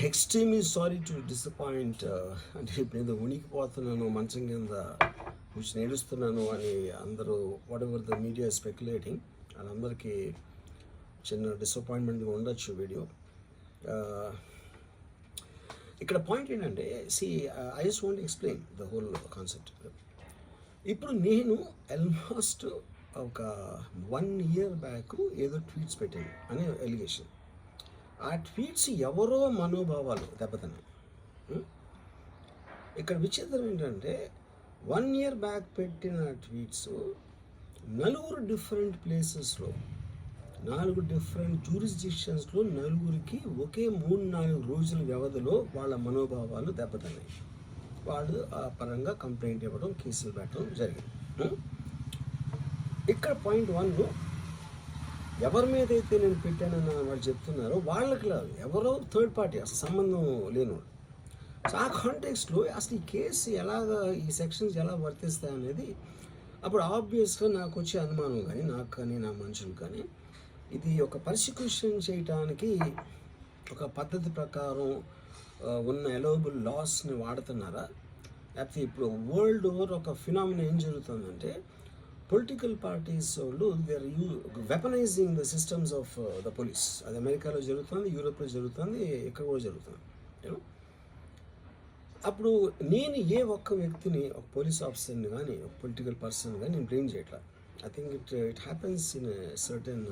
Extremely sorry to disappoint. అంటే ఇప్పుడు ఏదో ఉనికిపోతున్నాను మంచం కింద కూర్చొని ఏడుస్తున్నాను అని అందరూ what ever the media speculating, వాళ్ళందరికీ చిన్న డిసప్పాయింట్మెంట్గా ఉండొచ్చు వీడియో. ఇక్కడ పాయింట్ ఏంటంటే I just want explain the whole concept. ఇప్పుడు నేను ఆల్మోస్ట్ ఒక 1 year బ్యాక్ ఏదో ట్వీట్స్ పెట్టాను అనే ఎలిగేషన్. ఆ ట్వీట్స్ ఎవరో మనోభావాలు దెబ్బతిన్నాయి. ఇక్కడ విచిత్రం ఏంటంటే 1 year బ్యాక్ పెట్టిన ట్వీట్స్ 4 డిఫరెంట్ ప్లేసెస్లో 4 డిఫరెంట్ జ్యూరిస్డిక్షన్స్లో నలుగురికి ఒకే 3-4 రోజుల వ్యవధిలో వాళ్ళ మనోభావాలు దెబ్బతిన్నాయి. వాళ్ళు ఆ పరంగా కంప్లైంట్ ఇవ్వడం, కేసులు పెట్టడం జరిగింది. ఇక్కడ పాయింట్ 1, ఎవరి మీద అయితే నేను పెట్టానని వాళ్ళు చెప్తున్నారో వాళ్ళకి లేదు, ఎవరో థర్డ్ పార్టీ, అసలు సంబంధం లేనివాడు. సో ఆ కాంటెక్స్ట్లో అసలు ఈ కేసు ఎలాగా, ఈ సెక్షన్స్ ఎలా వర్తిస్తాయి అనేది అప్పుడు ఆబ్వియస్గా నాకు వచ్చే అనుమానం కానీ, నాకు కానీ నా మనుషులు కానీ, ఇది ఒక పర్సిక్యూషన్ చేయటానికి ఒక పద్ధతి ప్రకారం ఉన్న ఎలోబుల్ లాస్ని వాడుతున్నారా, లేకపోతే ఇప్పుడు వరల్డ్ ఓవర్ ఒక ఫినామినా ఏం జరుగుతుందంటే పొలిటికల్ పార్టీస్ వాళ్ళు they are weaponising the systems of the police. అది అమెరికాలో జరుగుతుంది, యూరోప్లో జరుగుతుంది, ఇక్కడ కూడా జరుగుతుంది. అప్పుడు నేను ఏ ఒక్క వ్యక్తిని, ఒక పోలీస్ ఆఫీసర్ని కానీ, ఒక పొలిటికల్ పర్సన్ కానీ నేను బ్లేమ్ చేయట్లా. I think it happens in certain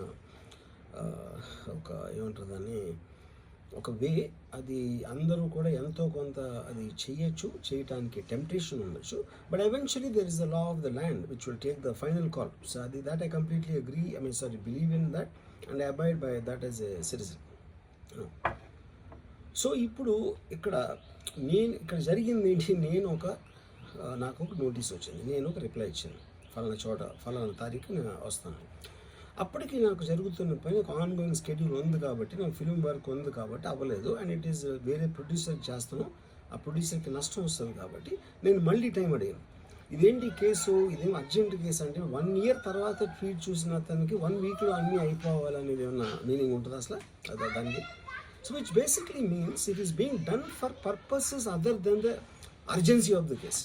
ఒక ఏమంటారు దాన్ని, ఒక వే. అది అందరూ కూడా ఎంతో కొంత అది చేయటానికి టెంప్టేషన్ ఉండొచ్చు. But eventually there is the law of the land which will take the final call. So అది that I completely agree, believe in that and I abide by that as a citizen. So ఇప్పుడు ఇక్కడ జరిగింది ఏంటి, నాకు ఒక notice వచ్చింది, నేను ఒక రిప్లై ఇచ్చాను, ఫలానా తారీఖు నేను వస్తాను. అప్పటికి నాకు జరుగుతున్న పని ఒక ఆన్గోయింగ్ స్కెడ్యూల్ ఉంది కాబట్టి, నాకు ఫిల్మ్ వర్క్ ఉంది కాబట్టి అవ్వలేదు. అండ్ ఇట్ ఈస్ వేరే ప్రొడ్యూసర్కి చేస్తాను, ఆ ప్రొడ్యూసర్కి నష్టం వస్తుంది కాబట్టి నేను మళ్ళీ టైం అడిగాను. ఇదేంటి కేసు, ఇదేం అర్జెంట్ కేసు అంటే 1 year తర్వాత ట్వీట్ చూసిన అతనికి 1 weekలో అన్నీ అయిపోవాలనేది ఏమన్నా మీనింగ్ ఉంటుంది అసలు దానికి? So which basically means it is being done for purposes other than the urgency of the case.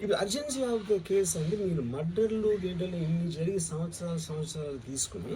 ఇప్పుడు అర్జెన్సీ ఆఫ్ ద కేస్ అంటే మీరు మర్డర్లు ఇన్ని జరిగి సంవత్సరాలు తీసుకుని